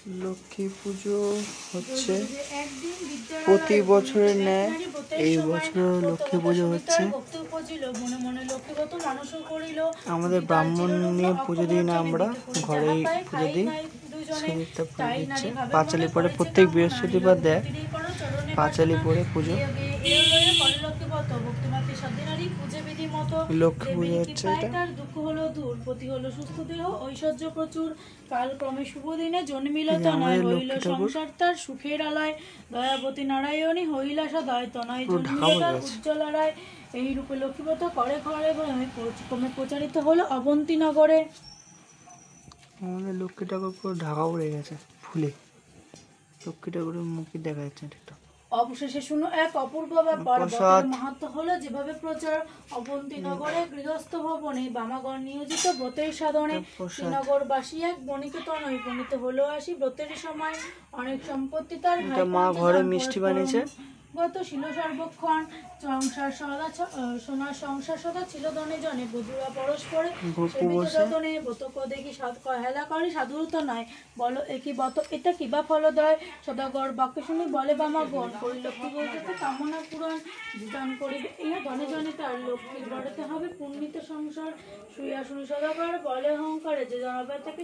লক্ষ্মী পুজো হচ্ছে প্রতি বছরের ন্যায় এই বছর লক্ষ্মী পুজো হচ্ছে। আমাদের ব্রাহ্মণ নিয়ে পুজো দিই না, আমরা ঘরেই পুজো দিই। সেদিকটা পুজো দিচ্ছে পাঁচালি পরে, প্রত্যেক বৃহস্পতিবার দেয় পাঁচালি পরে পুজো। লক্ষ্মী পুজো হচ্ছে এটা। দুঃখ হলো দূর, প্রতি হলো সুস্থ দেহ, ঐশ্বর্য প্রচুর, কাল ক্রমে শুভ দিনে জন্মিল তনয়, হইল সংসার তার সুখের আলয়, দয়াবতী নারায়ণী হইলা সদয়, তনয় জন্মিল তার উজ্জ্বল আড়ায়। এই রূপে লক্ষ্মীব্রত করে ঘরে ক্রমে প্রচারিত হলো অবন্তী নগরে। আমাদের লক্ষ্মী ঠাকুর পুরো ঢাকা পড়ে গেছে ফুলে, লক্ষ্মী ঠাকুরের মুখই দেখা যাচ্ছে ঠিকঠাক। অবশেষে শুনো এক অপূর্ব ব্যাপার, বটের মাহাত্ম্য হলো যেভাবে প্রচার, অবন্তী নগরে গৃহস্থ ভবনে বামাগণ নিয়োজিত ব্রতের সাধনে, শ্রীনগরবাসী এক বণিকে তনয় বনিত হলো আসি ব্রতের সময়, অনেক সম্পত্তি তার মা ঘরে মিষ্টি বানিয়েছে গত ছিল সর্বক্ষণ, সোনার সংসার সদা ছিল ধনে জনে, বধুরা পরস্পরে যতনে, বতক দেখি হেলা করে সাধুরতা নয়, বলো একই বত এটা কিবা ফলদয়, সদাগর বাক্য শুনে বলে বামাগণ, পরিলক্ষ্মী বলতে কামনা পূরণ, দান করিবে ইহা ধনে জনে তার, লক্ষ্মীর বাড়িতে হবে পুণ্যিত সংসার, শুইয়া শুনি সদাগর বলে অহংকারে, যে জনবে তাকে